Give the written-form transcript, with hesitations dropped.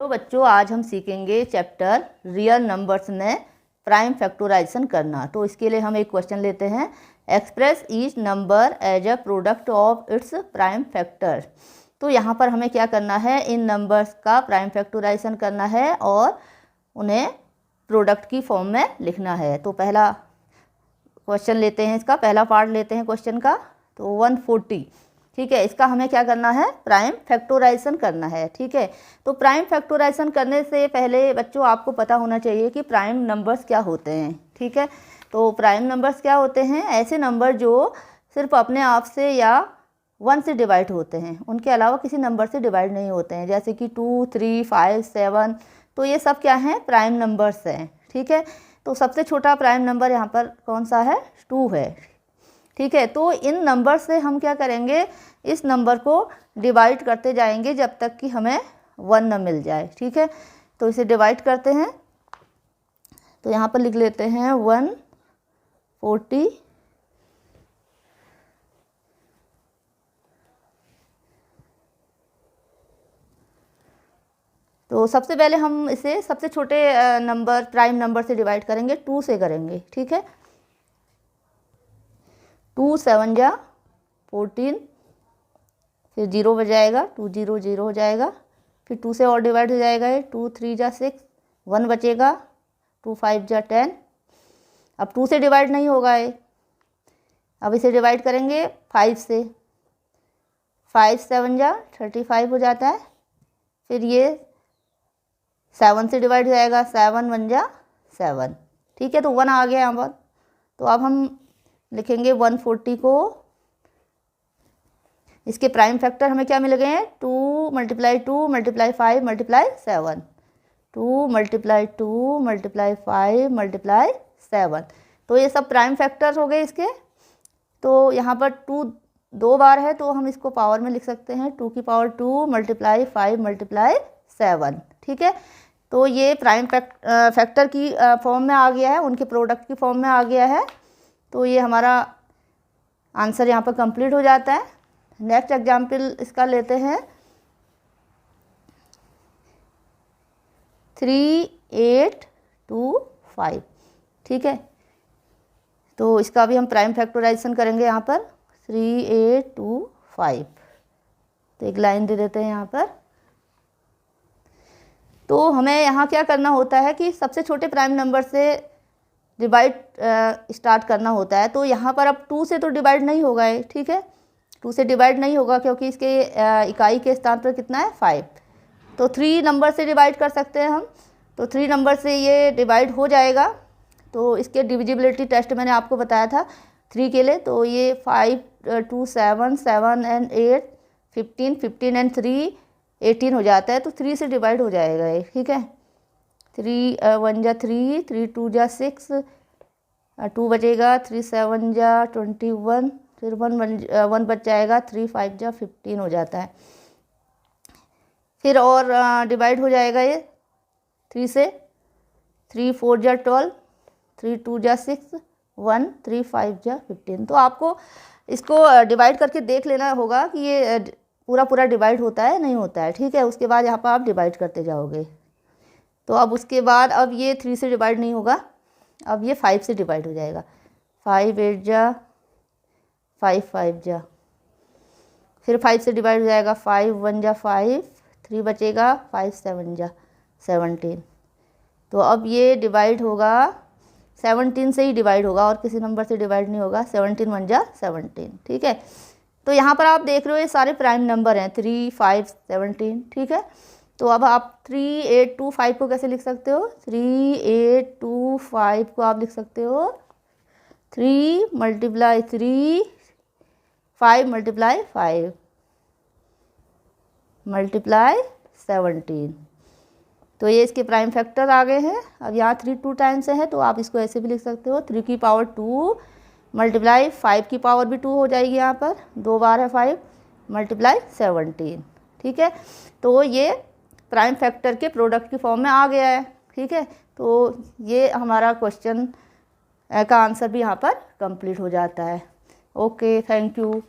तो बच्चों आज हम सीखेंगे चैप्टर रियल नंबर्स में प्राइम फैक्टराइजेशन करना। तो इसके लिए हम एक क्वेश्चन लेते हैं, express each number as a product of its prime factor. तो यहाँ पर हमें क्या करना है, इन नंबर्स का प्राइम फैक्टराइजेशन करना है और उन्हें प्रोडक्ट की फॉर्म में लिखना है। तो पहला क्वेश्चन लेते हैं, इसका पहला पार्ट लेते हैं क्वेश्चन का। तो 140, ठीक है, इसका हमें क्या करना है, प्राइम फैक्टराइजेशन करना है। ठीक है, तो प्राइम फैक्टराइजेशन करने से पहले बच्चों आपको पता होना चाहिए कि प्राइम नंबर्स क्या होते हैं। ठीक है, तो प्राइम नंबर्स क्या होते हैं, ऐसे नंबर जो सिर्फ अपने आप से या 1 से डिवाइड होते हैं, उनके अलावा किसी नंबर से डिवाइड नहीं होते हैं, जैसे कि 2, 3, 5, 7। तो ये सब क्या हैं, प्राइम नंबर्स हैं। ठीक है, तो सबसे छोटा प्राइम नंबर यहाँ पर कौन सा है, 2 है। ठीक है, तो इन नंबर से हम क्या करेंगे, इस नंबर को डिवाइड करते जाएंगे जब तक कि हमें 1 न मिल जाए। ठीक है, तो इसे डिवाइड करते हैं। तो यहाँ पर लिख लेते हैं 140। तो सबसे पहले हम इसे सबसे छोटे नंबर प्राइम नंबर से डिवाइड करेंगे, 2 से करेंगे। ठीक है, 2 7 जा 14, फिर 0 बजाएगा, 2 0 0 हो जाएगा, फिर 2 से और डिवाइड हो जाएगा ये, 2 3 जा 6, 1 बचेगा, 2 5 जा 10। अब 2 से डिवाइड नहीं होगा ये, अब इसे डिवाइड करेंगे 5 से, 5 7 जा 35 हो जाता है। फिर ये 7 से डिवाइड हो जाएगा, 7 1 जा 7। ठीक है, तो 1 आ गया यहाँ पर। तो अब हम लिखेंगे 140 को, इसके प्राइम फैक्टर हमें क्या मिल गए हैं, 2 × 2 × 5 × 7, 2 × 2 × 5 × 7। तो ये सब प्राइम फैक्टर्स हो गए इसके। तो यहाँ पर 2 2 बार है, तो हम इसको पावर में लिख सकते हैं, 2 की पावर 2 × 5 × 7। ठीक है, तो ये प्राइम फैक्टर की फॉर्म में आ गया है, उनके प्रोडक्ट की फॉर्म में आ गया है। तो ये हमारा आंसर यहाँ पर कंप्लीट हो जाता है। नेक्स्ट एग्जाम्पल इसका लेते हैं, 3 8 2 5। ठीक है, तो इसका भी हम प्राइम फैक्टराइजेशन करेंगे यहाँ पर, 3 8 2 5। तो एक लाइन दे देते हैं यहाँ पर। तो हमें यहाँ क्या करना होता है कि सबसे छोटे प्राइम नंबर से डिवाइड स्टार्ट करना होता है। तो यहाँ पर अब 2 से तो डिवाइड नहीं होगा ये। ठीक है, 2 से डिवाइड नहीं होगा क्योंकि इसके इकाई के स्थान पर कितना है, 5। तो 3 नंबर से डिवाइड कर सकते हैं हम। तो 3 नंबर से ये डिवाइड हो जाएगा। तो इसके डिविजिबिलिटी टेस्ट मैंने आपको बताया था 3 के लिए। तो ये 5 2 7 7 and 8 15 15 and 3 18 हो जाता है। तो 3 से डिवाइड हो जाएगा ये। ठीक है, 3 1 जा 3, 3 2 जा 6, 2 बचेगा, 3 7 जा 21, फिर 1 बच जाएगा, 3 5 जा 15 हो जाता है। फिर और डिवाइड हो जाएगा ये 3 से, 3 4 जा 12, 3 2 जा 6, 1 3 5 जा 15। तो आपको इसको डिवाइड करके देख लेना होगा कि ये पूरा डिवाइड होता है नहीं होता है। ठीक है, उसके बाद यहाँ पर आप डिवाइड करते जाओगे। तो अब उसके बाद अब ये 3 से डिवाइड नहीं होगा, अब ये 5 से डिवाइड हो जाएगा। 5 8 जा 5 5 जा, फिर 5 से डिवाइड हो जाएगा, 5 1 जा 5, 3 बचेगा, 5 7 जा 17। तो अब ये डिवाइड होगा 17 से ही डिवाइड होगा और किसी नंबर से डिवाइड नहीं होगा, 17 1 जा 17। ठीक है, तो यहाँ पर आप देख रहे हो ये सारे प्राइम नंबर हैं, 3 5 17। ठीक है, तो अब आप 3 8 2 5 को कैसे लिख सकते हो, 3 8 2 5 को आप लिख सकते हो 3 × 3 5 × 5 × 17। तो ये इसके प्राइम फैक्टर आ गए हैं। अब यहाँ 3 2 टाइम्स है, तो आप इसको ऐसे भी लिख सकते हो, 3 की पावर 2 × 5 की पावर भी 2 हो जाएगी, यहाँ पर 2 बार है 5 × 17। ठीक है, तो ये प्राइम फैक्टर के प्रोडक्ट की फॉर्म में आ गया है। ठीक है, तो ये हमारा क्वेश्चन का आंसर भी यहाँ पर कंप्लीट हो जाता है। Okay, thank you.